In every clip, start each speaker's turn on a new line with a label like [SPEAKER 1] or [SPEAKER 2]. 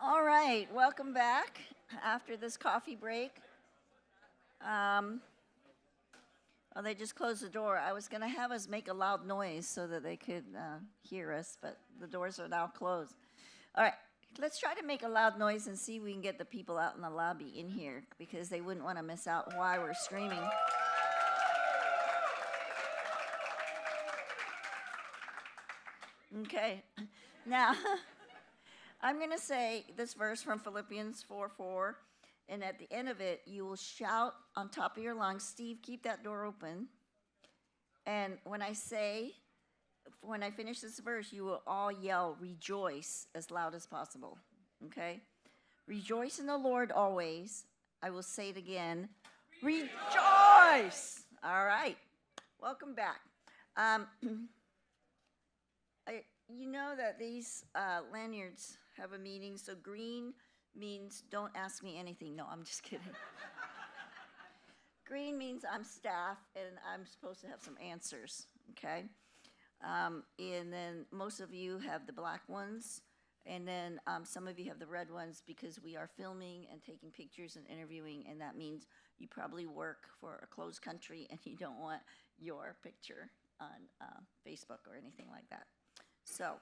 [SPEAKER 1] All right, welcome back after this coffee break. Oh, they just closed the door. I was going to have us make a loud noise so that they could hear us, but the doors are now closed. All right, let's try to make a loud noise and see if we can get the people out in the lobby in here, because they wouldn't want to miss out why we're screaming. Okay, now I'm going to say this verse from Philippians 4:4, and at the end of it, you will shout on top of your lungs. Steve, keep that door open. And when I finish this verse, you will all yell, rejoice, as loud as possible, okay? Rejoice in the Lord always. I will say it again, rejoice! All right, welcome back. You know that these lanyards have a meaning, so green means don't ask me anything. No, I'm just kidding. Green means I'm staff and I'm supposed to have some answers, okay? And then most of you have the black ones, and then some of you have the red ones because we are filming and taking pictures and interviewing, and that means you probably work for a closed country and you don't want your picture on Facebook or anything like that. So,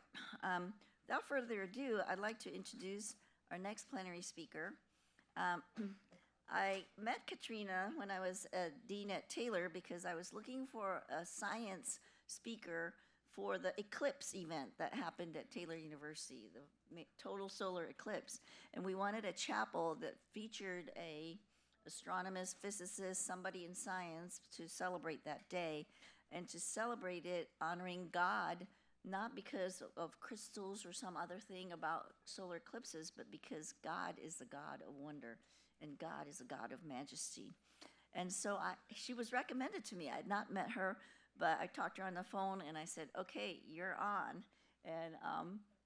[SPEAKER 1] without further ado, I'd like to introduce our next plenary speaker. I met Katrina when I was a dean at Taylor because I was looking for a science speaker for the eclipse event that happened at Taylor University, the total solar eclipse. And we wanted a chapel that featured a astronomist, physicist, somebody in science to celebrate that day, and to celebrate it honoring God, not because of crystals or some other thing about solar eclipses, but because God is the God of wonder, and God is a God of majesty. And so she was recommended to me. I had not met her, but I talked to her on the phone, and I said, okay, you're on. And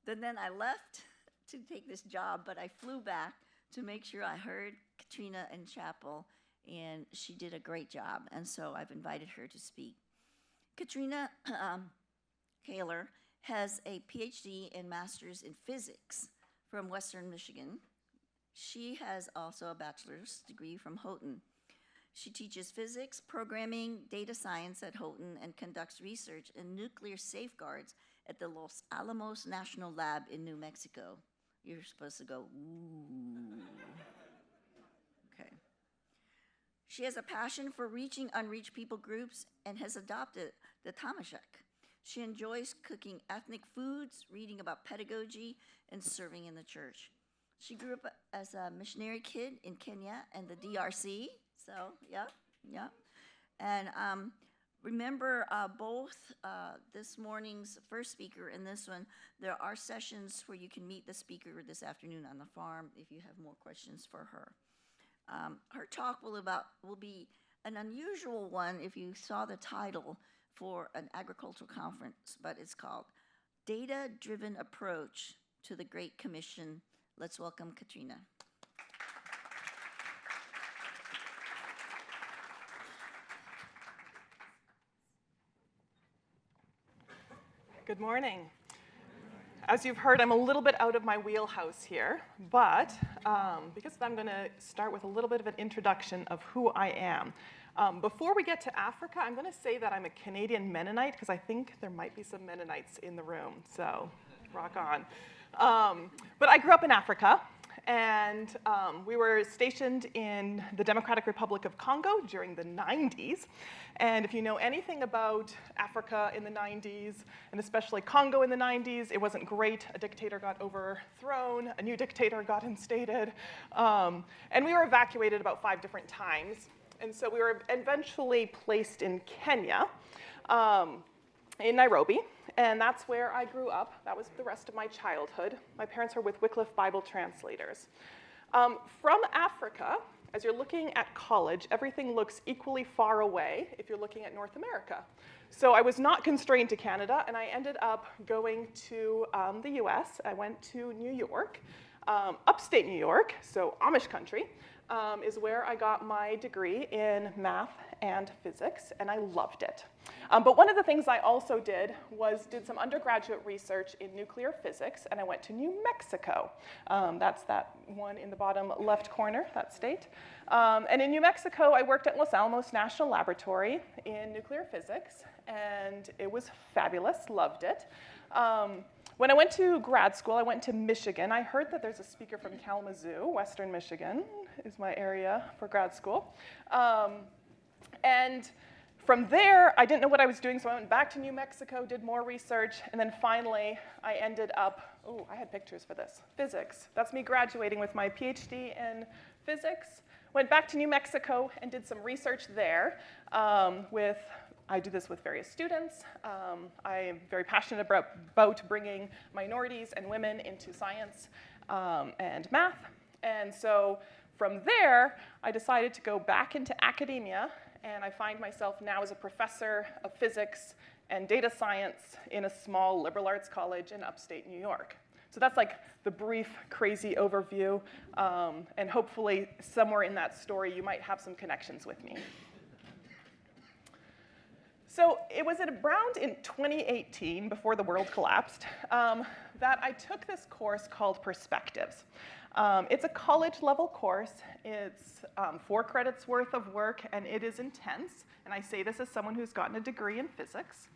[SPEAKER 1] then I left to take this job, but I flew back to make sure I heard Katrina in chapel, and she did a great job. And so I've invited her to speak. Katrina Koehler has a PhD and master's in physics from Western Michigan. She has also a bachelor's degree from Houghton. She teaches physics, programming, data science at Houghton, and conducts research in nuclear safeguards at the Los Alamos National Lab in New Mexico. You're supposed to go, ooh. Okay. She has a passion for reaching unreached people groups and has adopted the Tamajeq. She enjoys cooking ethnic foods, reading about pedagogy, and serving in the church. She grew up as a missionary kid in Kenya and the DRC. So, yeah. And remember both this morning's first speaker and this one, there are sessions where you can meet the speaker this afternoon on the farm if you have more questions for her. Her talk will be an unusual one if you saw the title for an agricultural conference, but it's called Data-Driven Approach to the Great Commission. Let's welcome Katrina.
[SPEAKER 2] Good morning. As you've heard, I'm a little bit out of my wheelhouse here, but because I'm going to start with a little bit of an introduction of who I am. Before we get to Africa, I'm going to say that I'm a Canadian Mennonite because I think there might be some Mennonites in the room, so rock on. But I grew up in Africa, and we were stationed in the Democratic Republic of Congo during the 90s. And if you know anything about Africa in the 90s, and especially Congo in the 90s, it wasn't great. A dictator got overthrown, a new dictator got instated, and we were evacuated about 5 different times. And so we were eventually placed in Kenya, in Nairobi, and that's where I grew up. That was the rest of my childhood. My parents were with Wycliffe Bible Translators. From Africa, as you're looking at college, everything looks equally far away if you're looking at North America. So I was not constrained to Canada, and I ended up going to the US. I went to New York, upstate New York, so Amish country, is where I got my degree in math and physics, and I loved it. But one of the things I also did some undergraduate research in nuclear physics, and I went to New Mexico. That's that one in the bottom left corner, that state. And in New Mexico, I worked at Los Alamos National Laboratory in nuclear physics, and it was fabulous, loved it. When I went to grad school, I went to Michigan. I heard that there's a speaker from Kalamazoo, Western Michigan is my area for grad school. And from there, I didn't know what I was doing, so I went back to New Mexico, did more research, and then finally, I ended up, I had pictures for this, physics. That's me graduating with my PhD in physics. Went back to New Mexico and did some research there I do this with various students. I am very passionate about bringing minorities and women into science and math. And so from there, I decided to go back into academia, and I find myself now as a professor of physics and data science in a small liberal arts college in upstate New York. So that's like the brief, crazy overview, and hopefully somewhere in that story you might have some connections with me. So it was around in 2018, before the world collapsed, that I took this course called Perspectives. It's a college-level course. It's 4 credits worth of work, and it is intense. And I say this as someone who's gotten a degree in physics.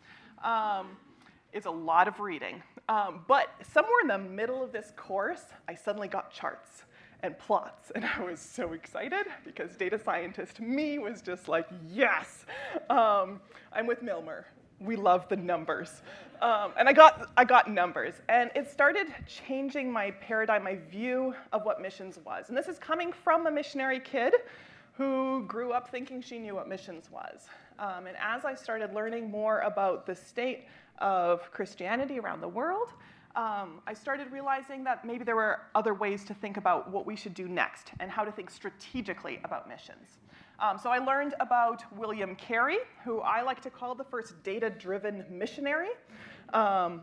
[SPEAKER 2] It's a lot of reading. But somewhere in the middle of this course, I suddenly got charts and plots, and I was so excited because data scientist me was just like, yes! I'm with Milmer. We love the numbers. And I got numbers, and it started changing my paradigm, my view of what missions was. And this is coming from a missionary kid who grew up thinking she knew what missions was. And as I started learning more about the state of Christianity around the world, I started realizing that maybe there were other ways to think about what we should do next and how to think strategically about missions. So I learned about William Carey, who I like to call the first data-driven missionary.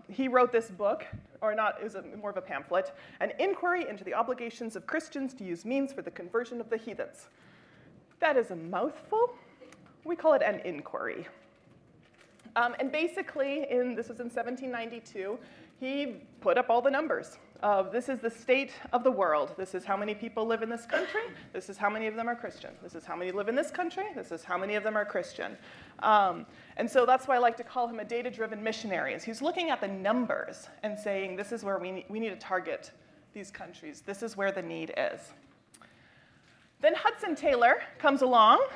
[SPEAKER 2] He wrote this book, or not, it was more of a pamphlet, An Inquiry into the Obligations of Christians to Use Means for the Conversion of the Heathens. That is a mouthful. We call it an inquiry. And basically, this was in 1792, he put up all the numbers of this is the state of the world. This is how many people live in this country. This is how many of them are Christian. This is how many live in this country. This is how many of them are Christian. And so that's why I like to call him a data-driven missionary. Is he's looking at the numbers and saying this is where we need to target these countries. This is where the need is. Then Hudson Taylor comes along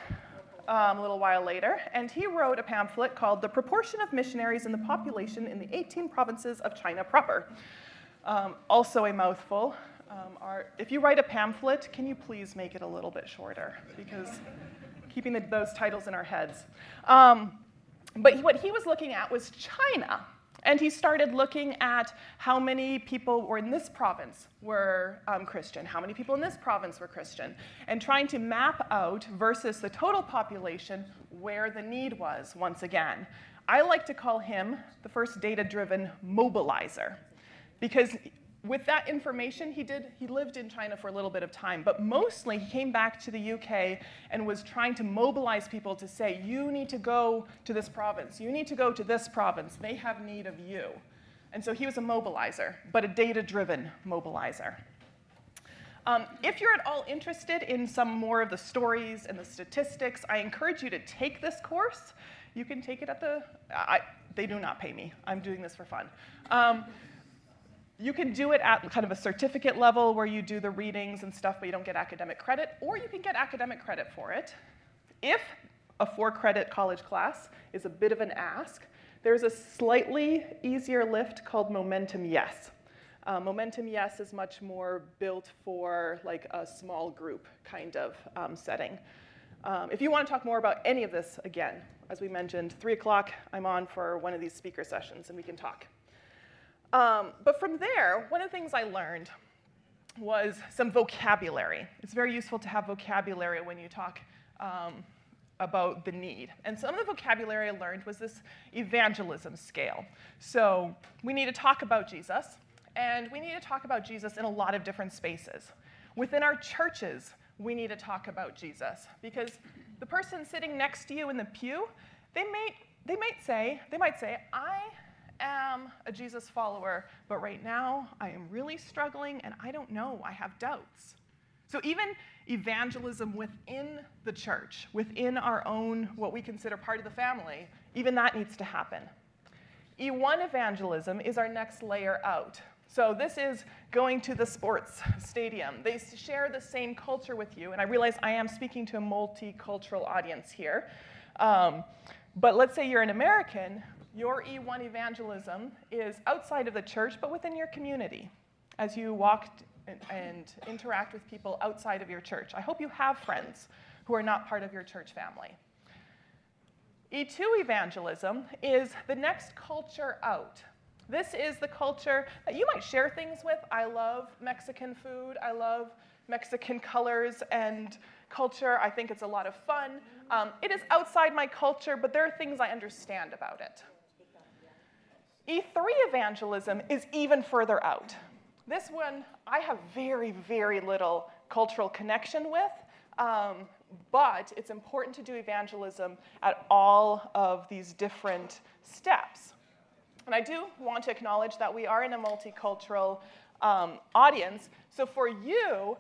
[SPEAKER 2] a little while later, and he wrote a pamphlet called The Proportion of Missionaries in the Population in the 18 Provinces of China Proper. Also a mouthful. If you write a pamphlet, can you please make it a little bit shorter? Because keeping those titles in our heads. But what he was looking at was China. And he started looking at how many people were in this province were Christian, how many people in this province were Christian, and trying to map out versus the total population where the need was once again. I like to call him the first data-driven mobilizer, because with that information, he lived in China for a little bit of time, but mostly he came back to the UK and was trying to mobilize people to say, you need to go to this province, you need to go to this province, they have need of you. And so he was a mobilizer, but a data-driven mobilizer. If you're at all interested in some more of the stories and the statistics, I encourage you to take this course. You can take it at they do not pay me, I'm doing this for fun. You can do it at kind of a certificate level where you do the readings and stuff, but you don't get academic credit, or you can get academic credit for it. If a 4-credit college class is a bit of an ask, there's a slightly easier lift called Momentum Yes. Momentum Yes is much more built for like a small group kind of setting. If you want to talk more about any of this, again, as we mentioned, 3 o'clock, I'm on for one of these speaker sessions, and we can talk. But from there, one of the things I learned was some vocabulary. It's very useful to have vocabulary when you talk about the need. And some of the vocabulary I learned was this evangelism scale. So we need to talk about Jesus, and we need to talk about Jesus in a lot of different spaces. Within our churches, we need to talk about Jesus, because the person sitting next to you in the pew, they might say, I am a Jesus follower, but right now I am really struggling and I don't know, I have doubts. So even evangelism within the church, within our own, what we consider part of the family, even that needs to happen. E1 evangelism is our next layer out. So this is going to the sports stadium. They share the same culture with you, and I realize I am speaking to a multicultural audience here. But let's say you're an American, your E1 evangelism is outside of the church, but within your community, as you walk and interact with people outside of your church. I hope you have friends who are not part of your church family. E2 evangelism is the next culture out. This is the culture that you might share things with. I love Mexican food. I love Mexican colors and culture. I think it's a lot of fun. It is outside my culture, but there are things I understand about it. E3 evangelism is even further out. This one I have very, very little cultural connection with, but it's important to do evangelism at all of these different steps. And I do want to acknowledge that we are in a multicultural audience. So for you,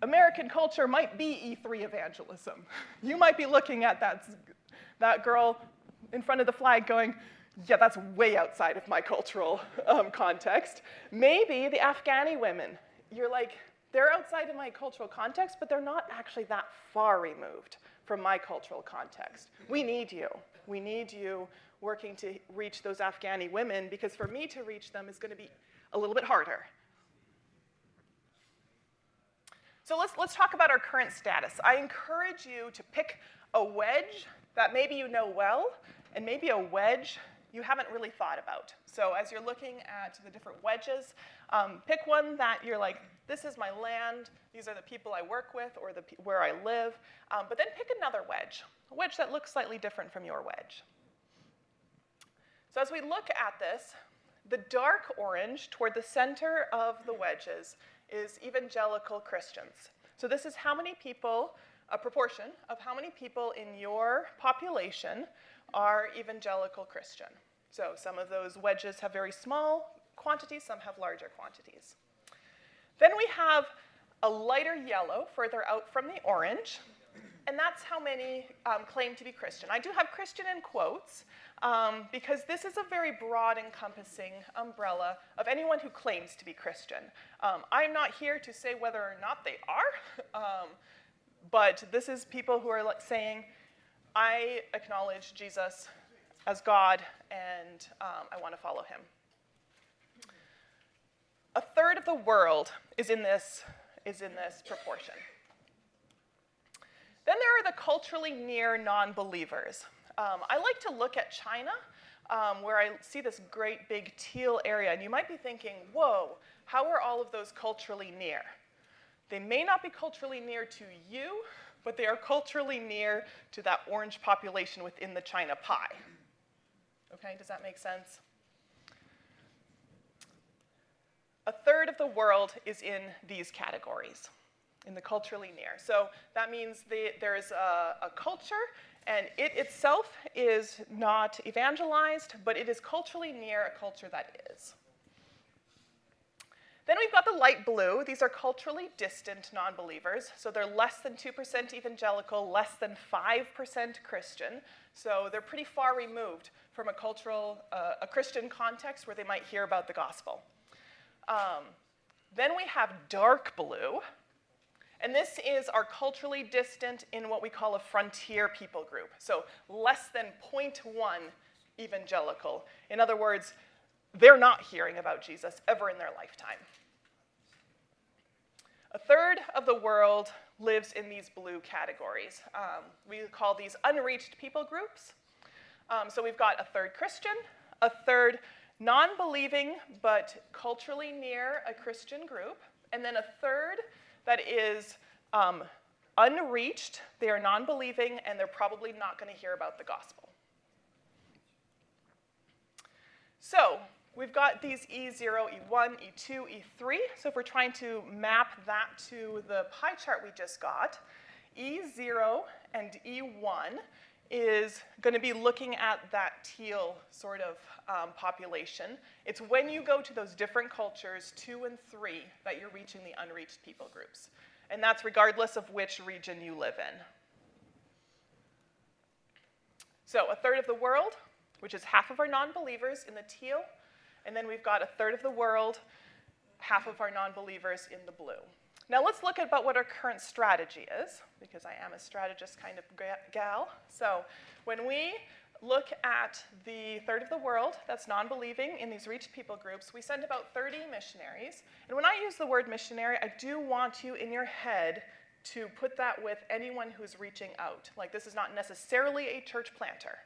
[SPEAKER 2] American culture might be E3 evangelism. You might be looking at that girl in front of the flag going, yeah, that's way outside of my cultural context. Maybe the Afghani women, you're like, they're outside of my cultural context, but they're not actually that far removed from my cultural context. We need you. We need you working to reach those Afghani women, because for me to reach them is going to be a little bit harder. So let's talk about our current status. I encourage you to pick a wedge that maybe you know well, and maybe a wedge you haven't really thought about. So as you're looking at the different wedges, pick one that you're like, this is my land, these are the people I work with, or where I live, but then pick another wedge, a wedge that looks slightly different from your wedge. So as we look at this, the dark orange toward the center of the wedges is evangelical Christians. So this is how many people, a proportion of how many people in your population are evangelical Christian. So some of those wedges have very small quantities, some have larger quantities. Then we have a lighter yellow further out from the orange, and that's how many claim to be Christian. I do have Christian in quotes, because this is a very broad encompassing umbrella of anyone who claims to be Christian. I'm not here to say whether or not they are, but this is people who are saying, I acknowledge Jesus as God, and I want to follow him. A third of the world is in this proportion. Then there are the culturally near non-believers. I like to look at China, where I see this great big teal area, and you might be thinking, whoa, how are all of those culturally near? They may not be culturally near to you, but they are culturally near to that orange population within the China pie. Okay, does that make sense? A third of the world is in these categories, in the culturally near. So that means there is a culture, and it itself is not evangelized, but it is culturally near a culture that is. Then we've got the light blue. These are culturally distant non-believers. So they're less than 2% evangelical, less than 5% Christian. So they're pretty far removed from a Christian context where they might hear about the gospel. Then we have dark blue. And this is our culturally distant in what we call a frontier people group. So less than 0.1 evangelical. In other words, they're not hearing about Jesus ever in their lifetime. A third of the world lives in these blue categories. We call these unreached people groups. So we've got a third Christian, a third non-believing but culturally near a Christian group, and then a third that is unreached. They are non-believing, and they're probably not going to hear about the gospel. So we've got these E0, E1, E2, E3. So if we're trying to map that to the pie chart we just got, E0 and E1 is going to be looking at that teal sort of population. It's when you go to those different cultures, 2 and 3, that you're reaching the unreached people groups. And that's regardless of which region you live in. So a third of the world, which is half of our non-believers in the teal, and then we've got a third of the world, half of our non-believers in the blue. Now let's look at what our current strategy is, because I am a strategist kind of gal. So when we look at the third of the world that's non-believing in these reached people groups, we send about 30 missionaries. And when I use the word missionary, I do want you in your head to put that with anyone who's reaching out. Like, this is not necessarily a church planter.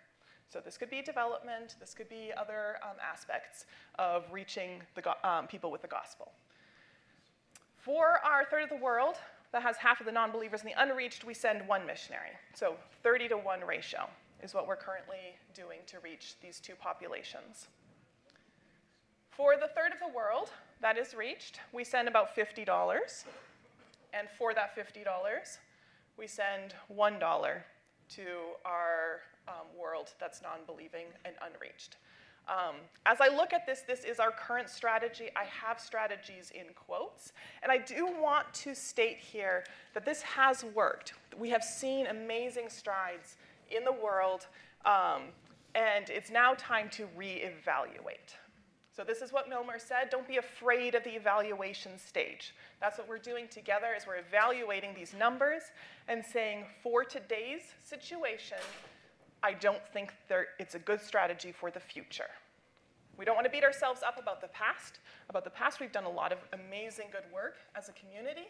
[SPEAKER 2] So this could be development, this could be other aspects of reaching the people with the gospel. For our third of the world, that has half of the non-believers and the unreached, we send 1 missionary. So 30-to-1 ratio is what we're currently doing to reach these 2 populations. For the third of the world that is reached, we send about $50. And for that $50, we send $1 to our world that's non-believing and unreached. As I look at this, this is our current strategy. I have strategies in quotes. And I do want to state here that this has worked. We have seen amazing strides in the world, and it's now time to reevaluate. So this is what Milmer said. Don't be afraid of the evaluation stage. That's what we're doing together, is we're evaluating these numbers and saying, for today's situation, I don't think it's a good strategy for the future. We don't want to beat ourselves up about the past. About the past, we've done a lot of amazing good work as a community.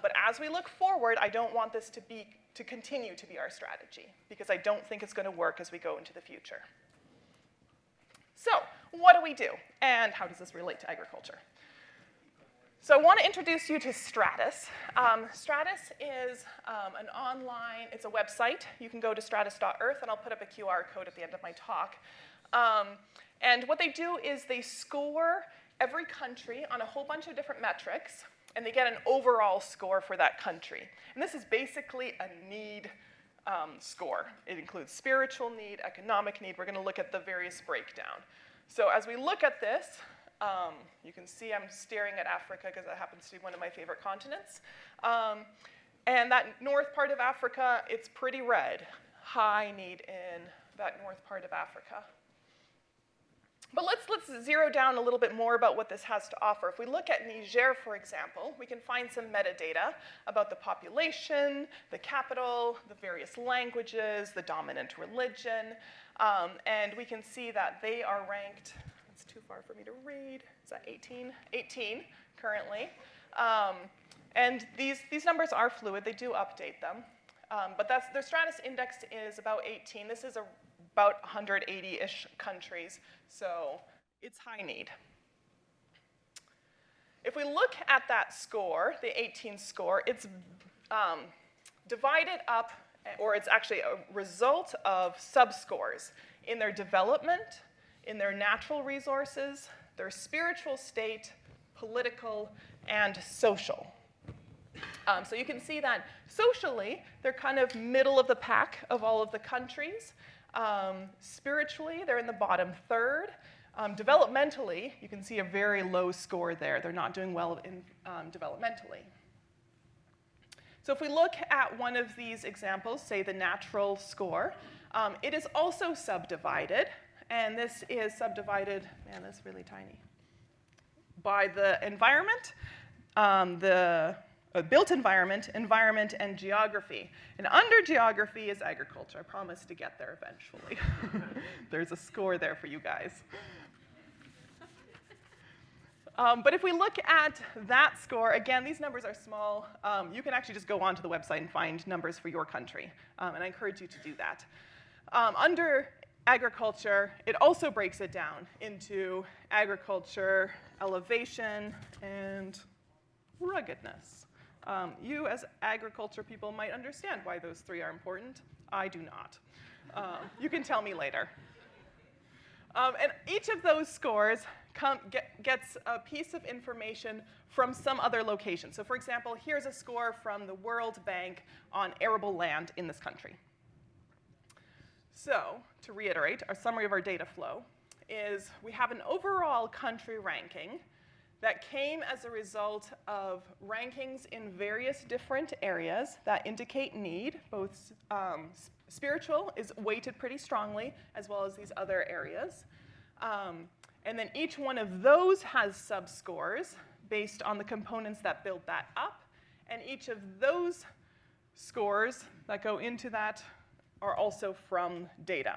[SPEAKER 2] But as we look forward, I don't want this to continue to be our strategy, because I don't think it's going to work as we go into the future. So what do we do, and how does this relate to agriculture? So I want to introduce you to Stratus. Stratus is an online, it's a website. You can go to stratus.earth, and I'll put up a QR code at the end of my talk. And what they do is they score every country on a whole bunch of different metrics, and they get an overall score for that country. And this is basically a need score. It includes spiritual need, economic need. We're going to look at the various breakdown. So as we look at this, you can see I'm staring at Africa because that happens to be one of my favorite continents. And that north part of Africa, it's pretty red. High need in that north part of Africa. But let's zero down a little bit more about what this has to offer. If we look at Niger, for example, we can find some metadata about the population, the capital, the various languages, the dominant religion, and we can see that they are ranked, it's too far for me to read, is that 18? 18 currently. And these numbers are fluid, they do update them. But their Stratus index is about 18. This is about 180-ish countries, so it's high need. If we look at that score, the 18 score, it's divided up, or it's actually a result of subscores in their development, in their natural resources, their spiritual state, political, and social. So you can see that socially, they're kind of middle of the pack of all of the countries. Spiritually, they're in the bottom third. Developmentally, you can see a very low score there. They're not doing well in developmentally. So if we look at one of these examples, say the natural score, it is also subdivided, and this is subdivided, man, that's really tiny, by the environment, the built environment, environment, and geography. And under geography is agriculture. I promise to get there eventually. There's a score there for you guys. But if we look at that score, again, these numbers are small. You can actually just go onto the website and find numbers for your country. And I encourage you to do that. Under agriculture, it also breaks it down into agriculture, elevation, and ruggedness. You, as agriculture people, might understand why those three are important. I do not. You can tell me later. And each of those scores gets a piece of information from some other location. So for example, here's a score from the World Bank on arable land in this country. So to reiterate, our summary of our data flow is we have an overall country ranking that came as a result of rankings in various different areas that indicate need. Both spiritual is weighted pretty strongly, as well as these other areas. And then each one of those has subscores based on the components that build that up. And each of those scores that go into that are also from data.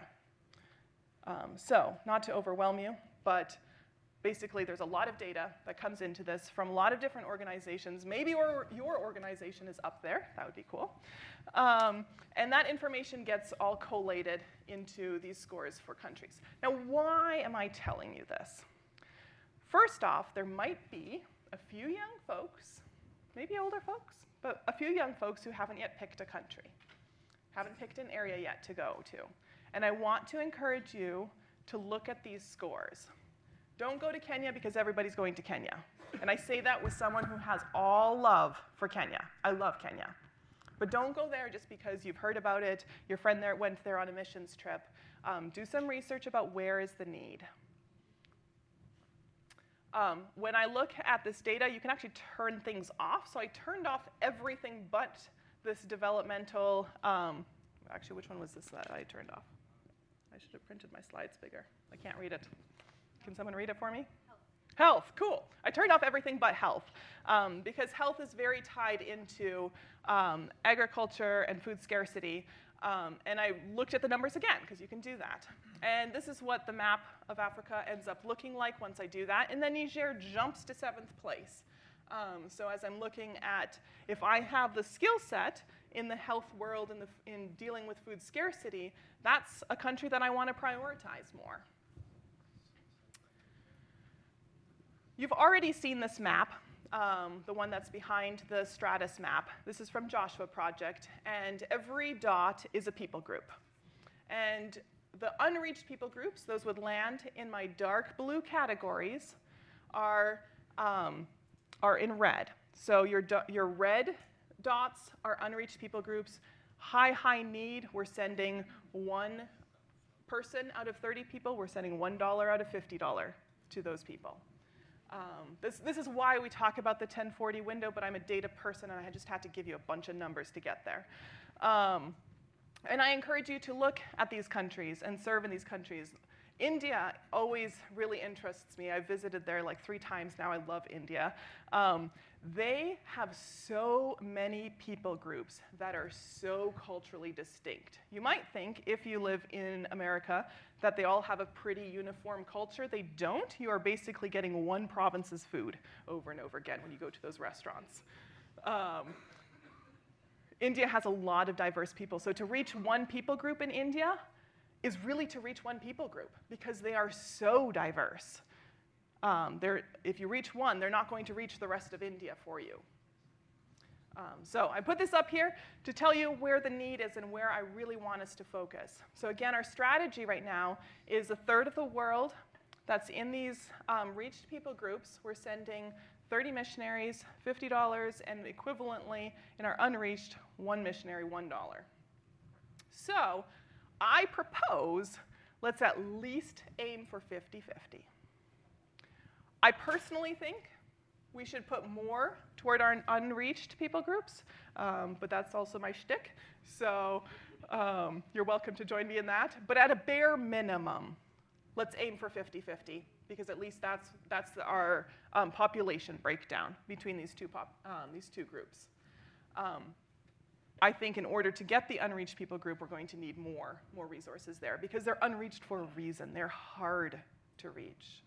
[SPEAKER 2] So not to overwhelm you, but basically there's a lot of data that comes into this from a lot of different organizations. Maybe your organization is up there. That would be cool. And that information gets all collated into these scores for countries. Now, why am I telling you this? First off, there might be a few young folks, maybe older folks, but a few young folks who haven't yet picked a country, haven't picked an area yet to go to. And I want to encourage you to look at these scores. Don't go to Kenya because everybody's going to Kenya. And I say that with someone who has all love for Kenya. I love Kenya. But don't go there just because you've heard about it, your friend there went there on a missions trip. Do some research about where is the need. When I look at this data, you can actually turn things off. So I turned off everything but this developmental, actually, which one was this that I turned off? I should have printed my slides bigger. I can't read it. Can someone read it for me? Health, cool. I turned off everything but health because health is very tied into agriculture and food scarcity. And I looked at the numbers again because you can do that. And this is what the map of Africa ends up looking like once I do that. And then Niger jumps to 7th place. So as I'm looking at if I have the skill set in the health world and in dealing with food scarcity, that's a country that I want to prioritize more. You've already seen this map, the one that's behind the Stratus map. This is from Joshua Project, and every dot is a people group. And the unreached people groups, those would land in my dark blue categories, are in red. So your red dots are unreached people groups. High need, we're sending one person out of 30 people. We're sending $1 out of $50 to those people. This is why we talk about the 1040 window, but I'm a data person, and I just had to give you a bunch of numbers to get there. And I encourage you to look at these countries and serve in these countries. India always really interests me. I've visited there like 3 times now. I love India. They have so many people groups that are so culturally distinct. You might think, if you live in America, that they all have a pretty uniform culture. They don't. You are basically getting one province's food over and over again when you go to those restaurants. India has a lot of diverse people. So to reach one people group in India is really to reach one people group because they are so diverse. If you reach one, they're not going to reach the rest of India for you. So I put this up here to tell you where the need is and where I really want us to focus. So again, our strategy right now is 1/3 of the world that's in these reached people groups. We're sending 30 missionaries, $50, and equivalently, in our unreached, 1 missionary, $1. So I propose let's at least aim for 50-50. I personally think we should put more toward our unreached people groups, but that's also my shtick. So you're welcome to join me in that. But at a bare minimum, let's aim for 50-50, because at least that's our population breakdown between these two groups. I think in order to get the unreached people group, we're going to need more resources there, because they're unreached for a reason. They're hard to reach.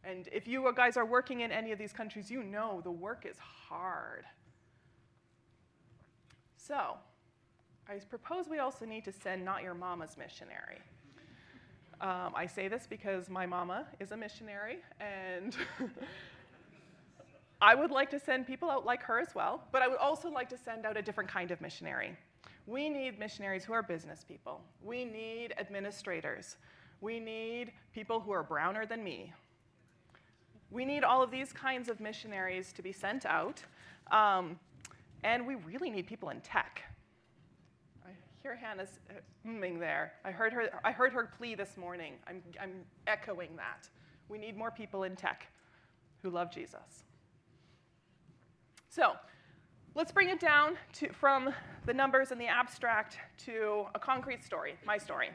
[SPEAKER 2] And if you guys are working in any of these countries, you know the work is hard. So I propose we also need to send Not Your Mama's missionary. I say this because my mama is a missionary, and I would like to send people out like her as well, but I would also like to send out a different kind of missionary. We need missionaries who are business people. We need administrators. We need people who are browner than me. We need all of these kinds of missionaries to be sent out. And we really need people in tech. I hear Hannah's there. I heard her plea this morning. I'm echoing that. We need more people in tech who love Jesus. So let's bring it down from the numbers and the abstract to a concrete story, my story.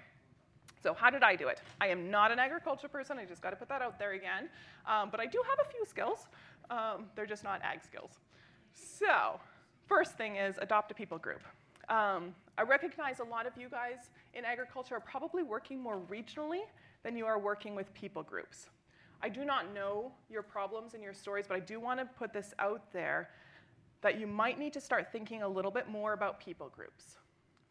[SPEAKER 2] So how did I do it? I am not an agriculture person. I just got to put that out there again. But I do have a few skills. They're just not ag skills. So first thing is adopt a people group. I recognize a lot of you guys in agriculture are probably working more regionally than you are working with people groups. I do not know your problems and your stories, but I do want to put this out there that you might need to start thinking a little bit more about people groups.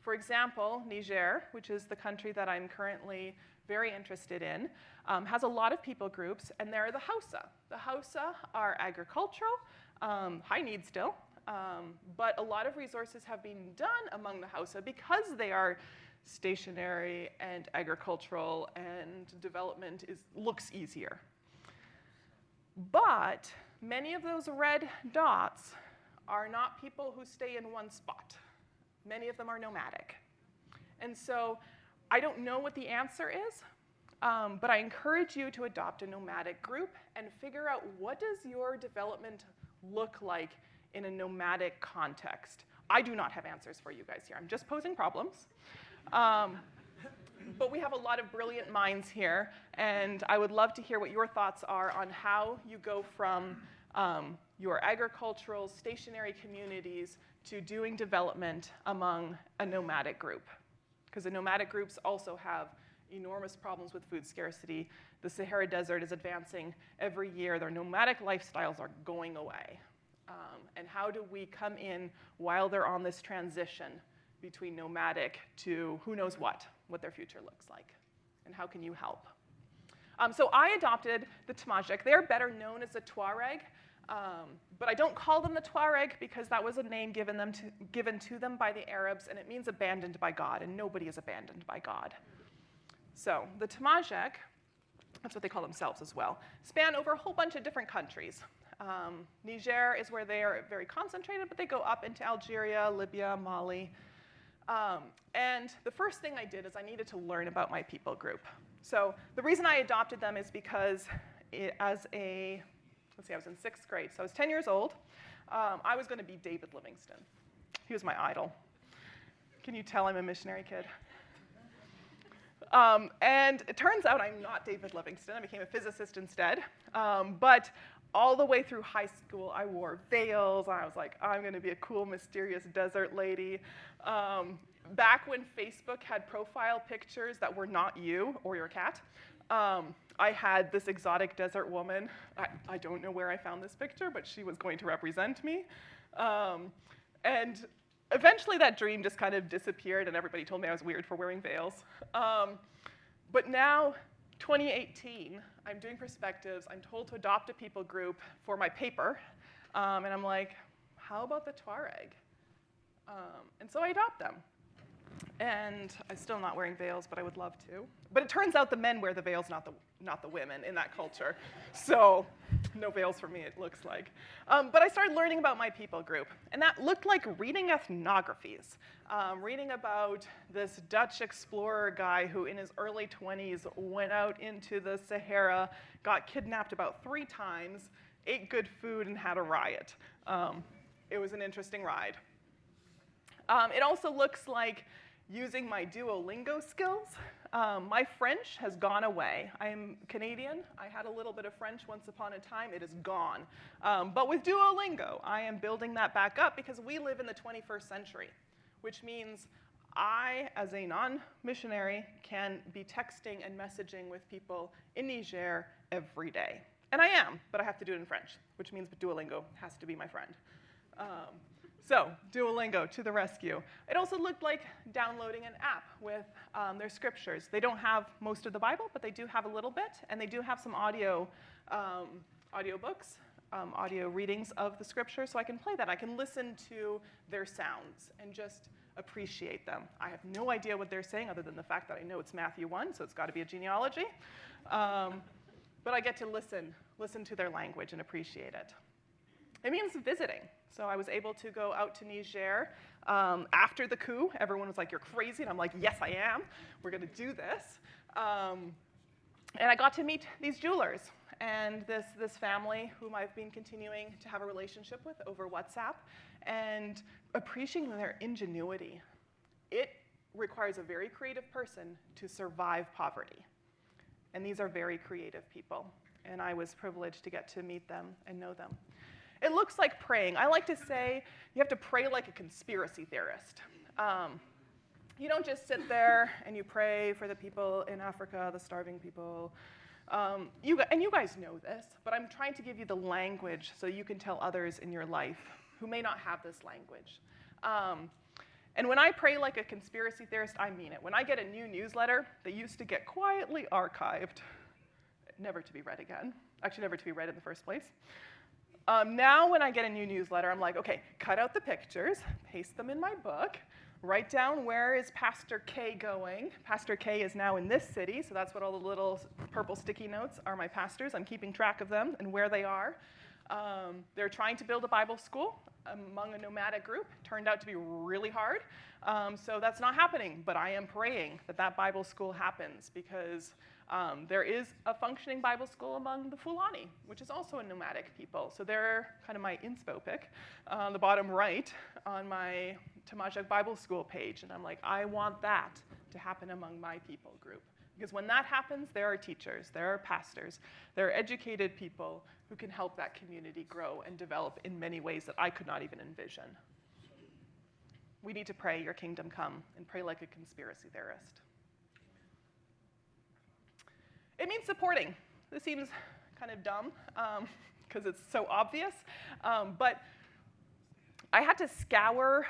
[SPEAKER 2] For example, Niger, which is the country that I'm currently very interested in, has a lot of people groups, and there are the Hausa. The Hausa are agricultural, high need still, but a lot of resources have been done among the Hausa because they are stationary and agricultural, and development looks easier. But many of those red dots are not people who stay in one spot. Many of them are nomadic. And so I don't know what the answer is, but I encourage you to adopt a nomadic group and figure out what does your development look like in a nomadic context. I do not have answers for you guys here. I'm just posing problems. But we have a lot of brilliant minds here, and I would love to hear what your thoughts are on how you go from your agricultural, stationary communities to doing development among a nomadic group. Because the nomadic groups also have enormous problems with food scarcity. The Sahara Desert is advancing every year. Their nomadic lifestyles are going away. And how do we come in while they're on this transition between nomadic to who knows what their future looks like? And how can you help? So I adopted the Tamajeq. They're better known as the Tuareg. But I don't call them the Tuareg because that was a name given to them by the Arabs, and it means abandoned by God, and nobody is abandoned by God. So the Tamajeq, that's what they call themselves as well, span over a whole bunch of different countries. Niger is where they are very concentrated, but they go up into Algeria, Libya, Mali. And the first thing I did is I needed to learn about my people group. So the reason I adopted them is because I was in 6th grade, so I was 10 years old. I was going to be David Livingstone. He was my idol. Can you tell I'm a missionary kid? And it turns out I'm not David Livingstone. I became a physicist instead. But all the way through high school, I wore veils. I was like, I'm going to be a cool, mysterious desert lady. Back when Facebook had profile pictures that were not you or your cat, I had this exotic desert woman. I don't know where I found this picture, but she was going to represent me. And eventually that dream just kind of disappeared, and everybody told me I was weird for wearing veils. But now, 2018, I'm doing perspectives. I'm told to adopt a people group for my paper. And I'm like, how about the Tuareg? And so I adopt them. And I'm still not wearing veils, but I would love to. But it turns out the men wear the veils, not the women in that culture. So no veils for me, it looks like. But I started learning about my people group. And that looked like reading ethnographies, reading about this Dutch explorer guy who in his early 20s went out into the Sahara, got kidnapped about 3 times, ate good food, and had a riot. It was an interesting ride. It also looks like using my Duolingo skills. My French has gone away. I am Canadian. I had a little bit of French once upon a time. It is gone. But with Duolingo, I am building that back up because we live in the 21st century, which means I, as a non-missionary, can be texting and messaging with people in Niger every day. And I am, but I have to do it in French, which means Duolingo has to be my friend. So Duolingo to the rescue. It also looked like downloading an app with their scriptures. They don't have most of the Bible, but they do have a little bit, and they do have some audio books, audio readings of the scriptures, so I can play that. I can listen to their sounds and just appreciate them. I have no idea what they're saying other than the fact that I know it's Matthew 1, so it's got to be a genealogy. But but I get to listen to their language and appreciate it. It means visiting. So I was able to go out to Niger after the coup. Everyone was like, "You're crazy," and I'm like, "Yes, I am. We're going to do this." And I got to meet these jewelers and this family whom I've been continuing to have a relationship with over WhatsApp, and appreciating their ingenuity. It requires a very creative person to survive poverty. And these are very creative people. And I was privileged to get to meet them and know them. It looks like praying. I like to say you have to pray like a conspiracy theorist. You don't just sit there and you pray for the people in Africa, the starving people. And you guys know this, but I'm trying to give you the language so you can tell others in your life who may not have this language. And when I pray like a conspiracy theorist, I mean it. When I get a new newsletter that used to get quietly archived, never to be read again, actually never to be read in the first place. Now when I get a new newsletter, I'm like, okay, cut out the pictures, paste them in my book, write down where is Pastor K going. Pastor K is now in this city, so that's what all the little purple sticky notes are, my pastors. I'm keeping track of them and where they are. They're trying to build a Bible school among a nomadic group. Turned out to be really hard, so that's not happening. But I am praying that that Bible school happens, because there is a functioning Bible school among the Fulani, which is also a nomadic people. So they're kind of my inspo pick on the bottom right on my Tamajeq Bible School page. And I'm like, I want that to happen among my people group. Because when that happens, there are teachers, there are pastors, there are educated people who can help that community grow and develop in many ways that I could not even envision. We need to pray, your kingdom come, and pray like a conspiracy theorist. It means supporting. This seems kind of dumb because it's so obvious, but I had to scour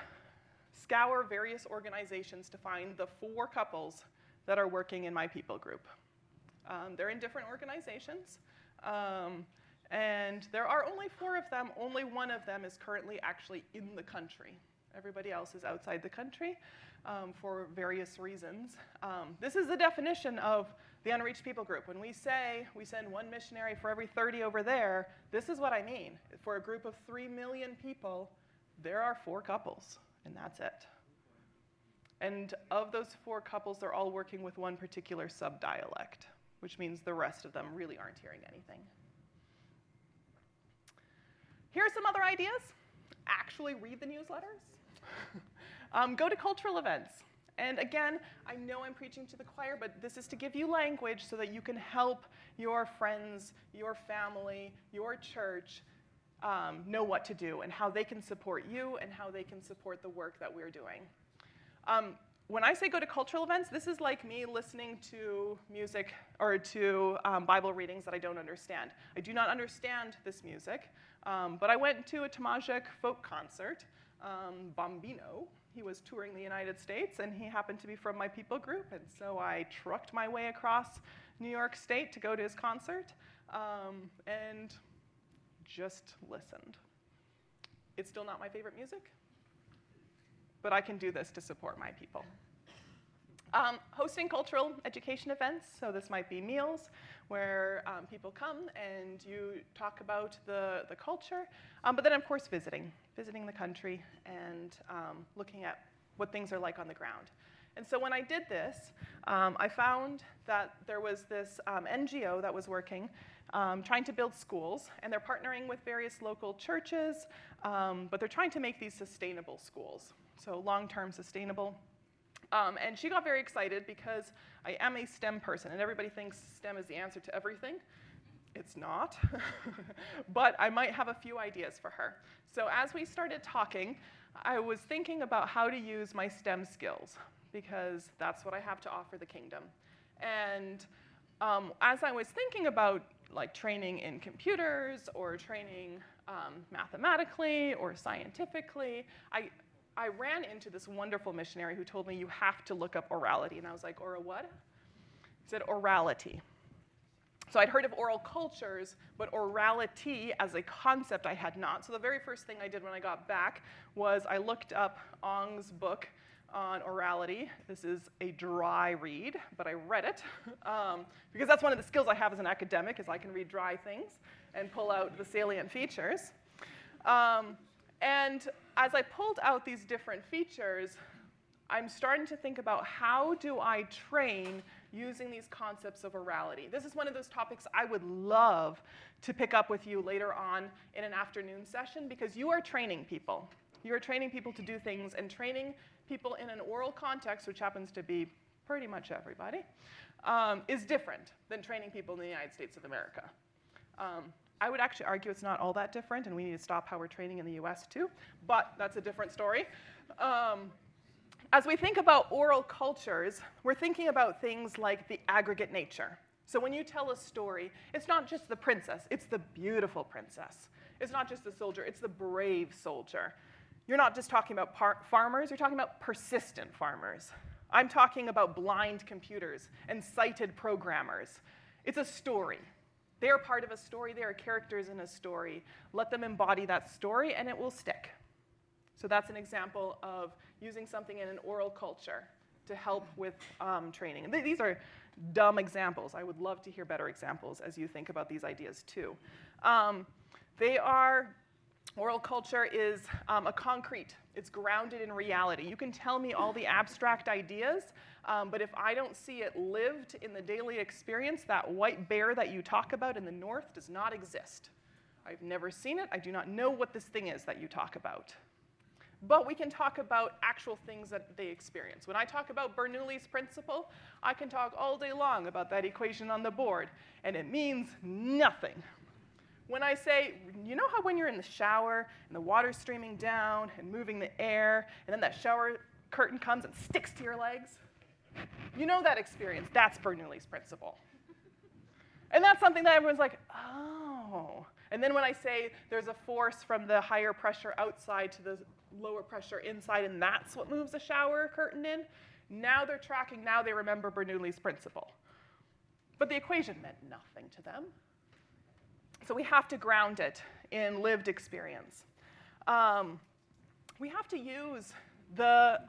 [SPEAKER 2] various organizations to find the 4 couples that are working in my people group. They're in different organizations, and there are only 4 of them. Only one of them is currently actually in the country. Everybody else is outside the country for various reasons. This is the definition of the unreached people group. When we say we send 1 missionary for every 30 over there, this is what I mean. For a group of 3 million people, there are 4 couples, and that's it. And of those 4 couples, they're all working with one particular subdialect, which means the rest of them really aren't hearing anything. Here are some other ideas. Actually read the newsletters. Go to cultural events. And again, I know I'm preaching to the choir, but this is to give you language so that you can help your friends, your family, your church know what to do and how they can support you and how they can support the work that we're doing. When I say go to cultural events, this is like me listening to music or to Bible readings that I don't understand. I do not understand this music, but I went to a Tamajeq folk concert. Bambino, he was touring the United States, and he happened to be from my people group, and so I trucked my way across New York State to go to his concert, and just listened. It's still not my favorite music, but I can do this to support my people. Hosting cultural education events, so this might be meals where people come and you talk about the culture, but then of course visiting the country and looking at what things are like on the ground. And so when I did this, I found that there was this NGO that was working, trying to build schools, and they're partnering with various local churches, but they're trying to make these sustainable schools, so long-term sustainable. And she got very excited because I am a STEM person, and everybody thinks STEM is the answer to everything. It's not, but I might have a few ideas for her. So as we started talking, I was thinking about how to use my STEM skills, because that's what I have to offer the kingdom. And as I was thinking about like training in computers or training mathematically or scientifically, I ran into this wonderful missionary who told me you have to look up orality. And I was like, or a what? He said orality. So I'd heard of oral cultures, but orality as a concept I had not. So the very first thing I did when I got back was I looked up Ong's book, on orality. This is a dry read, but I read it because that's one of the skills I have as an academic, is I can read dry things and pull out the salient features. And as I pulled out these different features, I'm starting to think about how do I train using these concepts of orality. This is one of those topics I would love to pick up with you later on in an afternoon session, because you are training people. You are training people to do things, and training people in an oral context, which happens to be pretty much everybody, is different than training people in the United States of America. I would actually argue it's not all that different, and we need to stop how we're training in the US too, but that's a different story. As we think about oral cultures, we're thinking about things like the aggregate nature. So when you tell a story, it's not just the princess, it's the beautiful princess. It's not just the soldier, it's the brave soldier. You're not just talking about farmers, you're talking about persistent farmers. I'm talking about blind computers and sighted programmers. It's a story. They are part of a story, they are characters in a story. Let them embody that story and it will stick. So that's an example of using something in an oral culture to help with training. And these are dumb examples. I would love to hear better examples as you think about these ideas too. Oral culture is a concrete. It's grounded in reality. You can tell me all the abstract ideas, but if I don't see it lived in the daily experience, that white bear that you talk about in the north does not exist. I've never seen it. I do not know what this thing is that you talk about. But we can talk about actual things that they experience. When I talk about Bernoulli's principle, I can talk all day long about that equation on the board, and it means nothing. When I say, you know how when you're in the shower and the water's streaming down and moving the air, and then that shower curtain comes and sticks to your legs? You know that experience. That's Bernoulli's principle. And that's something that everyone's like, oh. And then when I say there's a force from the higher pressure outside to the lower pressure inside, and that's what moves the shower curtain in, now they're tracking, now they remember Bernoulli's principle. But the equation meant nothing to them. So we have to ground it in lived experience. We have to use the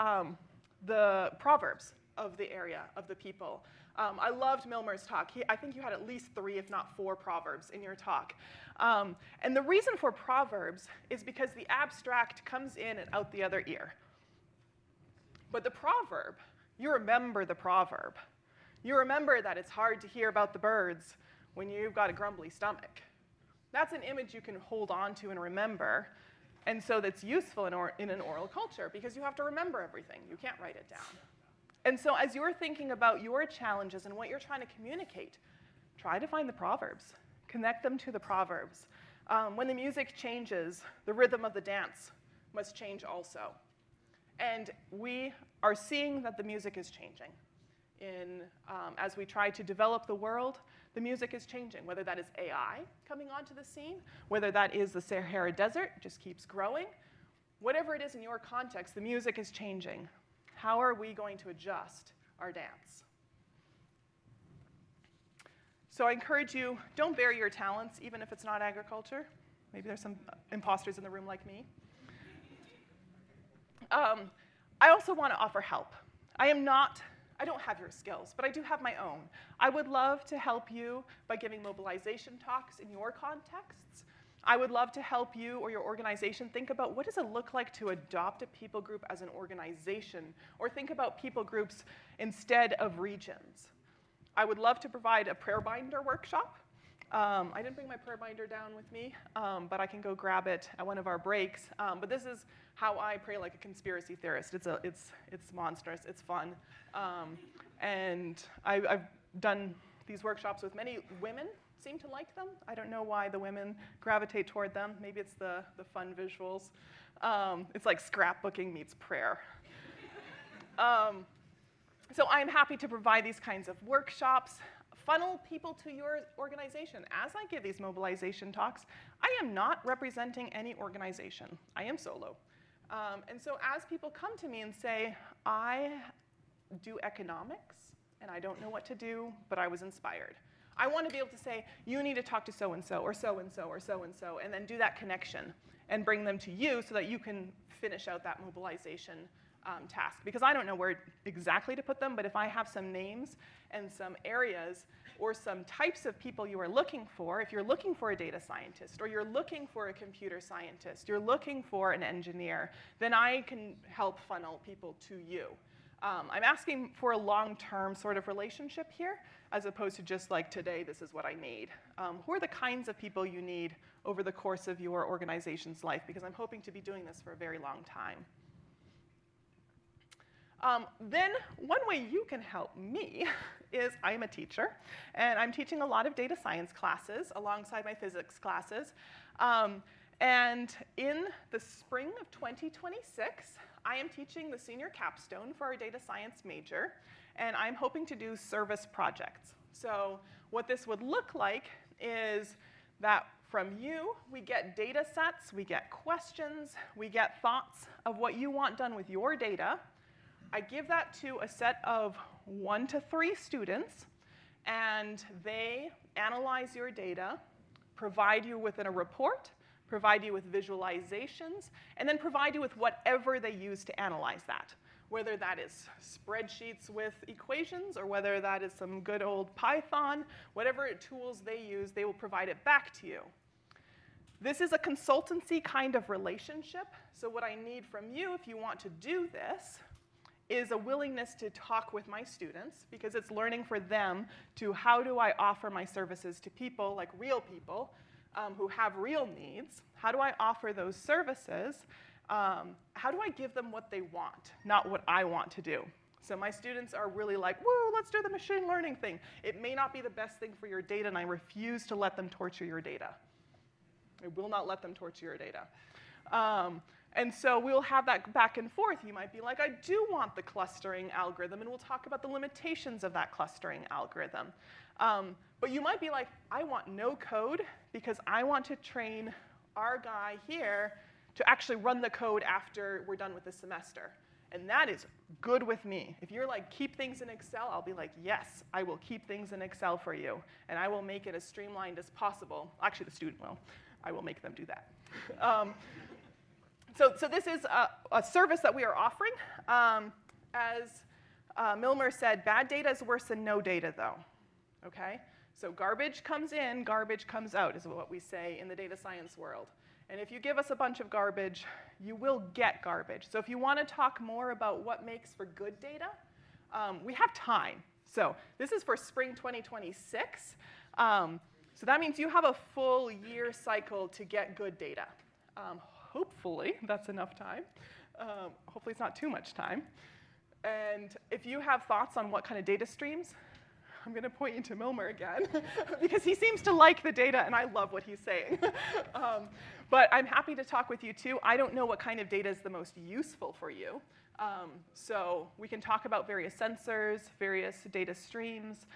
[SPEAKER 2] proverbs of the area, of the people. I loved Milmer's talk. I think you had at least 3, if not 4 proverbs in your talk. And the reason for proverbs is because the abstract comes in and out the other ear. But the proverb, you remember the proverb. You remember that it's hard to hear about the birds when you've got a grumbly stomach. That's an image you can hold on to and remember, and so that's useful in an oral culture, because you have to remember everything. You can't write it down. And so as you're thinking about your challenges and what you're trying to communicate, try to find the proverbs. Connect them to the proverbs. When the music changes, the rhythm of the dance must change also. And we are seeing that the music is changing. As we try to develop the world, the music is changing, whether that is AI coming onto the scene, whether that is the Sahara Desert, just keeps growing. Whatever it is in your context, the music is changing. How are we going to adjust our dance? So I encourage you, don't bury your talents, even if it's not agriculture. Maybe there's some imposters in the room like me. I also want to offer help. I don't have your skills, but I do have my own. I would love to help you by giving mobilization talks in your contexts. I would love to help you or your organization think about what does it look like to adopt a people group as an organization, or think about people groups instead of regions. I would love to provide a prayer binder workshop. I didn't bring my prayer binder down with me, but I can go grab it at one of our breaks. But this is how I pray like a conspiracy theorist. It's monstrous, it's fun. And I've done these workshops with many women, seem to like them. I don't know why the women gravitate toward them. Maybe it's the fun visuals. It's like scrapbooking meets prayer. So I'm happy to provide these kinds of workshops, funnel people to your organization. As I give these mobilization talks, I am not representing any organization. I am solo. And so as people come to me and say, I do economics, and I don't know what to do, but I was inspired. I want to be able to say, you need to talk to so-and-so, or so-and-so, or so-and-so, and then do that connection and bring them to you so that you can finish out that mobilization task, because I don't know where exactly to put them, but if I have some names and some areas or some types of people you are looking for, if you're looking for a data scientist, or you're looking for a computer scientist, you're looking for an engineer, then I can help funnel people to you. I'm asking for a long-term sort of relationship here, as opposed to just like, today, this is what I need. Who are the kinds of people you need over the course of your organization's life? Because I'm hoping to be doing this for a very long time. Then one way you can help me is I'm a teacher, and I'm teaching a lot of data science classes alongside my physics classes. And in the spring of 2026, I am teaching the senior capstone for our data science major, and I'm hoping to do service projects. So what this would look like is that from you, we get data sets, we get questions, we get thoughts of what you want done with your data. I give that to a set of 1 to 3 students, and they analyze your data, provide you with a report, provide you with visualizations, and then provide you with whatever they use to analyze that. Whether that is spreadsheets with equations, or whether that is some good old Python, whatever tools they use, they will provide it back to you. This is a consultancy kind of relationship, so what I need from you, if you want to do this, is a willingness to talk with my students, because it's learning for them to how do I offer my services to people, like real people, who have real needs. How do I offer those services? How do I give them what they want, not what I want to do? So my students are really like, woo, let's do the machine learning thing. It may not be the best thing for your data, and I refuse to let them torture your data. I will not let them torture your data. And so we'll have that back and forth. You might be like, I do want the clustering algorithm, and we'll talk about the limitations of that clustering algorithm. But you might be like, I want no code, because I want to train our guy here to actually run the code after we're done with the semester. And that is good with me. If you're like, keep things in Excel, I'll be like, yes, I will keep things in Excel for you. And I will make it as streamlined as possible. Actually, the student will. I will make them do that. So this is a service that we are offering. As Milmer said, bad data is worse than no data, though. Okay? So garbage comes in, garbage comes out, is what we say in the data science world. And if you give us a bunch of garbage, you will get garbage. So if you want to talk more about what makes for good data, we have time. So this is for spring 2026. So that means you have a full year cycle to get good data. Hopefully, that's enough time. Hopefully, it's not too much time. And if you have thoughts on what kind of data streams, I'm going to point you to Milmer again, because he seems to like the data, and I love what he's saying. But I'm happy to talk with you, too. I don't know what kind of data is the most useful for you. So we can talk about various sensors, various data streams.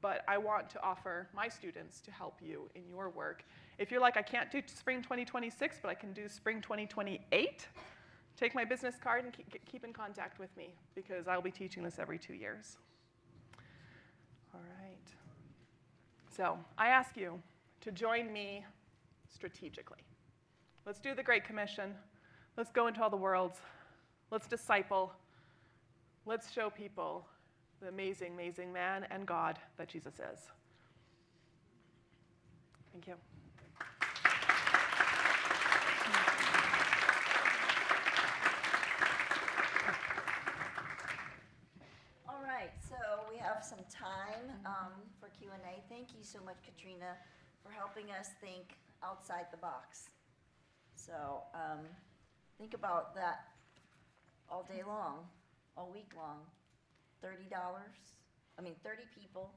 [SPEAKER 2] But I want to offer my students to help you in your work. If you're like, I can't do spring 2026, but I can do spring 2028, take my business card and keep in contact with me, because I'll be teaching this every 2 years. All right. So I ask you to join me strategically. Let's do the Great Commission. Let's go into all the worlds. Let's disciple. Let's show people the amazing, amazing man and God that Jesus is. Thank you.
[SPEAKER 1] All right, so we have some time for Q&A. Thank you so much, Katrina, for helping us think outside the box. So think about that all day long, all week long. $30, 30 people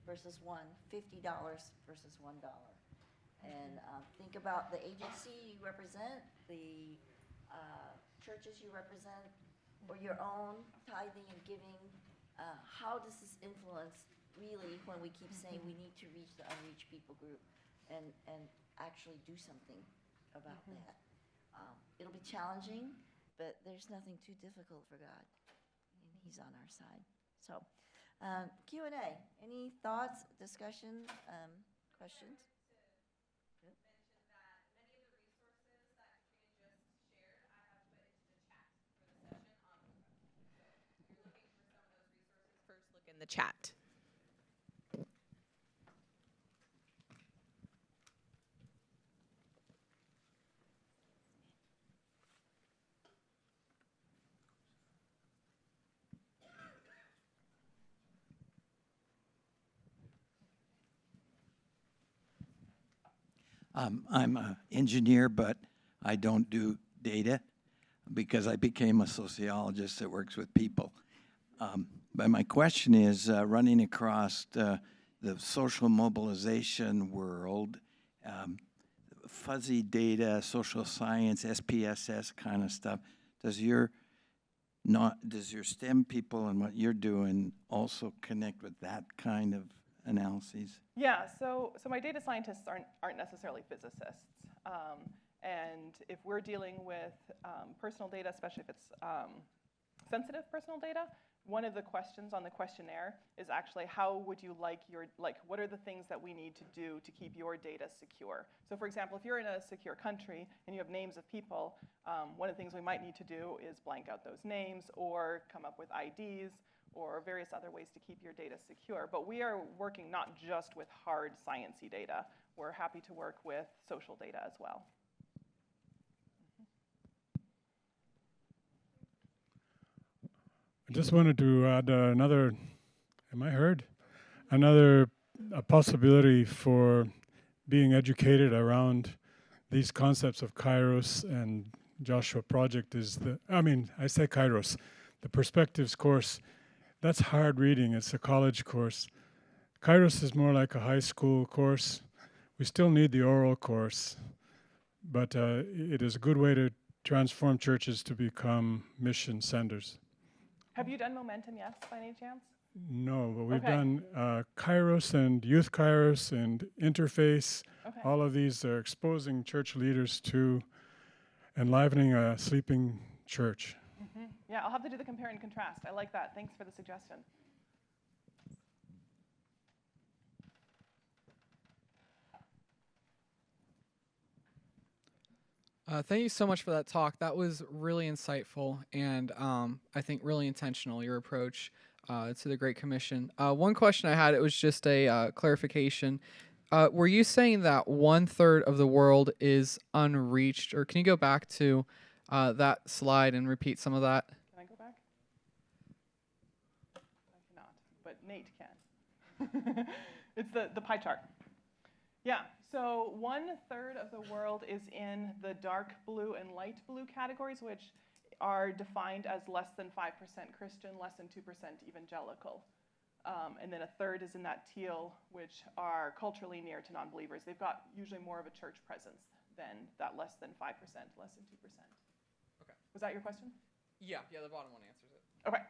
[SPEAKER 1] versus one, $50 versus $1. And think about the agency you represent, the churches you represent, or your own tithing and giving. How does this influence really when we keep saying we need to reach the unreached people group and actually do something about that? It'll be challenging, but there's nothing too difficult for God. He's on our side. So, Q&A. Any thoughts, discussion, questions? Good.
[SPEAKER 2] Mention that many of the resources that Katrina just shared, I have put into the chat for the session on
[SPEAKER 3] in the chat.
[SPEAKER 4] I'm an engineer, but I don't do data because I became a sociologist that works with people. But my question is, running across the social mobilization world, fuzzy data, social science, SPSS kind of stuff, does your STEM people and what you're doing also connect with that kind of analyses?
[SPEAKER 2] Yeah, so my data scientists aren't necessarily physicists. And if we're dealing with personal data, especially if it's sensitive personal data, one of the questions on the questionnaire is actually how would you like what are the things that we need to do to keep your data secure? So for example, if you're in a secure country and you have names of people, one of the things we might need to do is blank out those names or come up with IDs or various other ways to keep your data secure. But we are working not just with hard sciencey data. We're happy to work with social data as well.
[SPEAKER 5] I just wanted to add another, am I heard? Another possibility for being educated around these concepts of Kairos and Joshua Project is I say Kairos, the Perspectives course. That's hard reading, it's a college course. Kairos is more like a high school course. We still need the oral course, but it is a good way to transform churches to become mission centers.
[SPEAKER 2] Have you done Momentum, yes, by any chance?
[SPEAKER 5] No, but we've
[SPEAKER 2] Okay.
[SPEAKER 5] done Kairos and Youth Kairos and Interface.
[SPEAKER 2] Okay.
[SPEAKER 5] All of these are exposing church leaders to enlivening a sleeping church.
[SPEAKER 2] Mm-hmm. Yeah, I'll have to do the compare and contrast. I like that. Thanks for the suggestion.
[SPEAKER 6] Thank you so much for that talk. That was really insightful and I think really intentional, your approach to the Great Commission. One question I had, it was just a clarification. Were you saying that 1/3 of the world is unreached? Or can you go back to that slide and repeat some of that?
[SPEAKER 2] Can I go back? I cannot, but Nate can. It's the pie chart. Yeah, so 1/3 of the world is in the dark blue and light blue categories, which are defined as less than 5% Christian, less than 2% evangelical. And then 1/3 is in that teal, which are culturally near to non-believers. They've got usually more of a church presence than that less than 5%, less than 2%.
[SPEAKER 6] Okay.
[SPEAKER 2] Was that your question?
[SPEAKER 6] Yeah, the bottom one answers it.
[SPEAKER 2] Okay.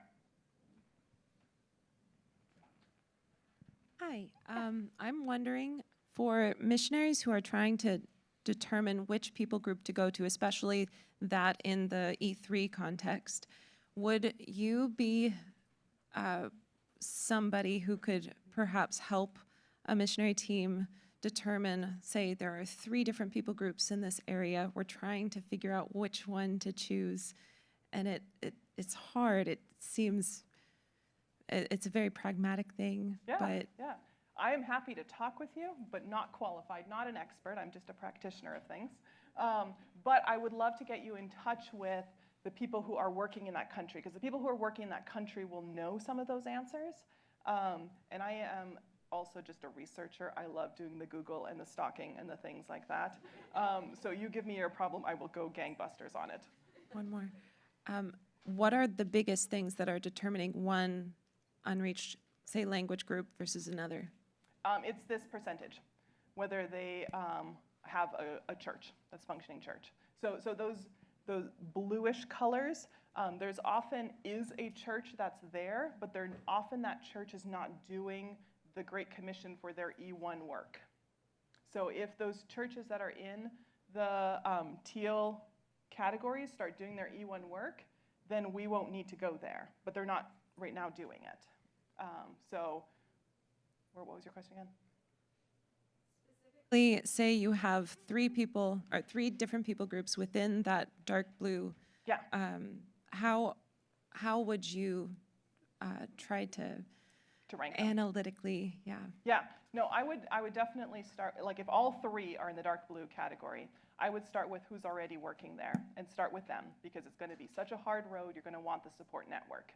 [SPEAKER 7] Hi, I'm wondering, for missionaries who are trying to determine which people group to go to, especially that in the E3 context, would you be somebody who could perhaps help a missionary team determine, say, there are 3 different people groups in this area, we're trying to figure out which one to choose, and it's hard, it seems, it's a very pragmatic thing, but
[SPEAKER 2] Yeah. I am happy to talk with you, but not qualified, not an expert. I'm just a practitioner of things. But I would love to get you in touch with the people who are working in that country, because the people who are working in that country will know some of those answers. And I am also just a researcher. I love doing the Google and the stalking and the things like that. So you give me your problem, I will go gangbusters on it.
[SPEAKER 7] one more. What are the biggest things that are determining one unreached, say, language group versus another?
[SPEAKER 2] It's this percentage, whether they have a church, that's functioning church. So those bluish colors, there's often is a church that's there, but often that church is not doing the Great Commission for their E1 work. So if those churches that are in the teal categories start doing their E1 work, then we won't need to go there, but they're not right now doing it. What was your question again?
[SPEAKER 7] Specifically, say you have 3 people, or 3 different people groups within that dark blue.
[SPEAKER 2] Yeah.
[SPEAKER 7] How would you try to
[SPEAKER 2] to rank them.
[SPEAKER 7] Analytically, yeah.
[SPEAKER 2] Yeah, no, I would definitely start, like if all three are in the dark blue category, I would start with who's already working there and start with them, because it's going to be such a hard road, you're going to want the support network.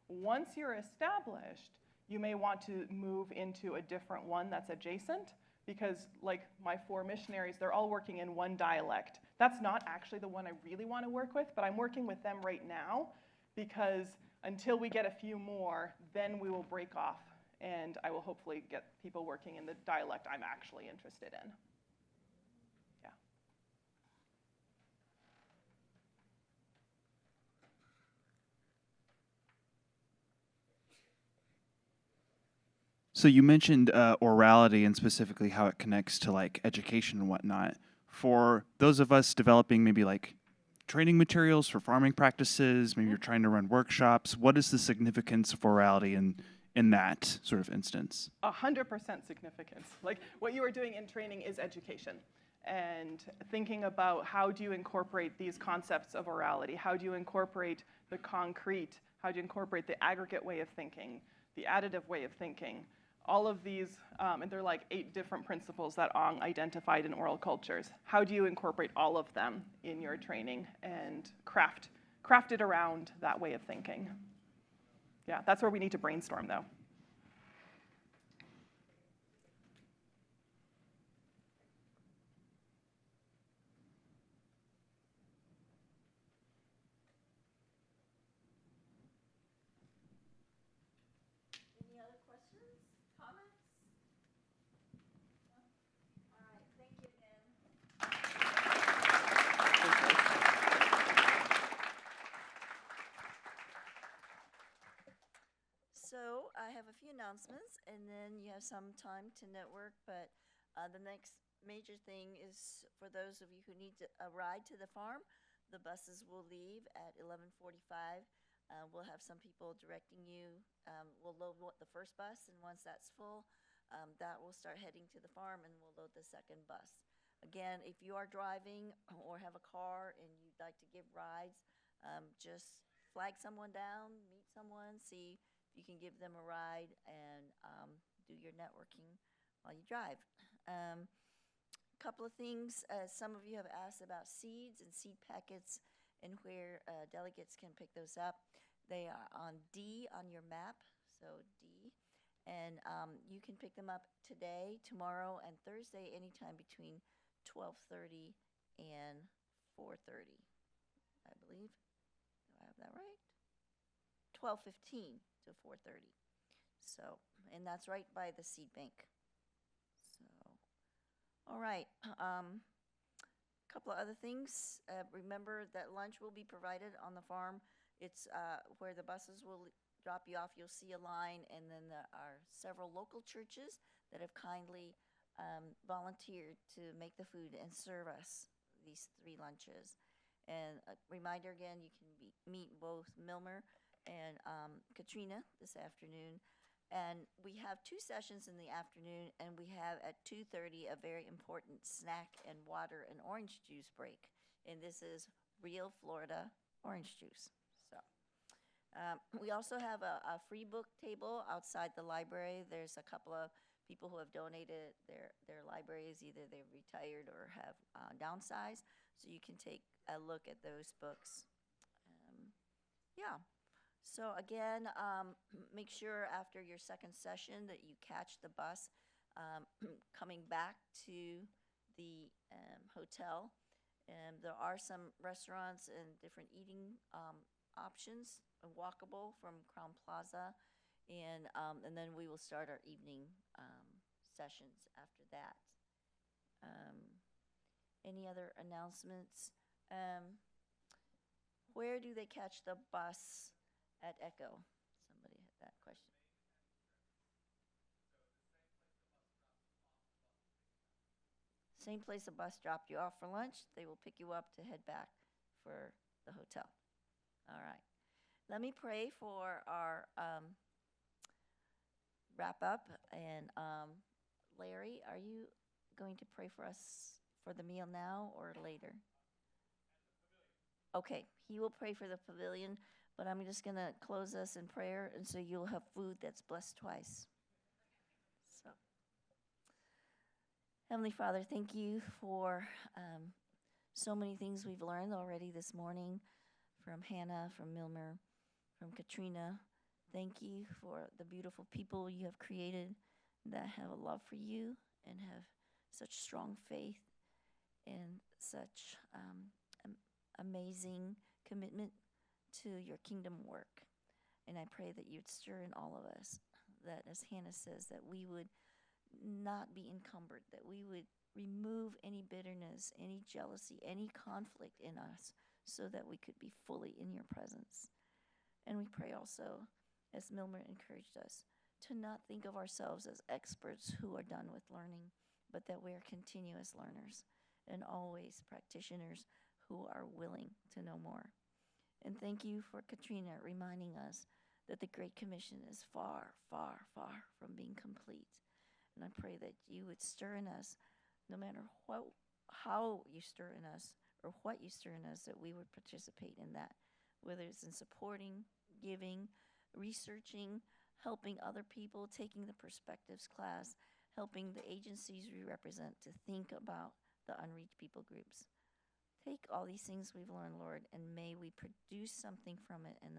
[SPEAKER 2] Once you're established, you may want to move into a different one that's adjacent, because like my 4 missionaries, they're all working in one dialect. That's not actually the one I really want to work with, but I'm working with them right now, because until we get a few more, then we will break off, and I will hopefully get people working in the dialect I'm actually interested in. Yeah.
[SPEAKER 3] So you mentioned orality and specifically how it connects to like education and whatnot. For those of us developing maybe like training materials for farming practices, maybe you're trying to run workshops, what is the significance of orality in that sort of instance?
[SPEAKER 2] 100% significance. Like what you are doing in training is education. And thinking about how do you incorporate these concepts of orality? How do you incorporate the concrete? How do you incorporate the aggregate way of thinking, the additive way of thinking? All of these, and there are like 8 different principles that Ong identified in oral cultures. How do you incorporate all of them in your training and craft it around that way of thinking? Yeah, that's where we need to brainstorm though.
[SPEAKER 1] Any other questions, comments? No? All right, thank you again. So I have a few announcements, and then you have some time to network, but the next major thing is for those of you who need a ride to the farm, the buses will leave at 11:45. We'll have some people directing you. We'll load the first bus, and once that's full, that will start heading to the farm, and we'll load the second bus. Again, if you are driving or have a car and you'd like to give rides, just flag someone down, meet someone, see if you can give them a ride, and do your networking while you drive. Couple of things. Some of you have asked about seeds and seed packets and where delegates can pick those up. They are on D on your map, so D. And you can pick them up today, tomorrow, and Thursday, anytime between 12:30 and 4:30, I believe. Do I have that right? 12:15 to 4:30. So, and that's right by the seed bank. So, all right. Couple of other things. Remember that lunch will be provided on the farm. It's where the buses will drop you off. You'll see a line, and then there are several local churches that have kindly volunteered to make the food and serve us these 3 lunches. And a reminder again, you can meet both Milmer and Katrina this afternoon. And we have 2 sessions in the afternoon, and we have at 2:30 a very important snack and water and orange juice break. And this is real Florida orange juice. So we also have a free book table outside the library. There's a couple of people who have donated their libraries. Either they've retired or have downsized. So you can take a look at those books. Yeah. So again, make sure after your second session that you catch the bus coming back to the hotel. And there are some restaurants and different eating options, walkable from Crown Plaza, and then we will start our evening sessions after that. Any other announcements? Where do they catch the bus at Echo? Somebody had that question. Same place a bus dropped you off for lunch, they will pick you up to head back for the hotel. All right. Let me pray for our wrap up. And Larry, are you going to pray for us for the meal now or later? Okay, he will pray for the pavilion, But I'm just going to close us in prayer, and so you'll have food that's blessed twice. So, Heavenly Father, thank you for so many things we've learned already this morning from Hannah, from Milmer, from Katrina. Thank you for the beautiful people you have created that have a love for you and have such strong faith and such amazing commitment to your kingdom work. And I pray that you'd stir in all of us, that as Hannah says, that we would not be encumbered, that we would remove any bitterness, any jealousy, any conflict in us so that we could be fully in your presence. And we pray also, as Milmer encouraged us, to not think of ourselves as experts who are done with learning, but that we are continuous learners and always practitioners who are willing to know more. And thank you for Katrina reminding us that the Great Commission is far, far, far from being complete. And I pray that you would stir in us, no matter how you stir in us or what you stir in us, that we would participate in that, whether it's in supporting, giving, researching, helping other people, taking the perspectives class, helping the agencies we represent to think about the unreached people groups. Take all these things we've learned, Lord, and may we produce something from it and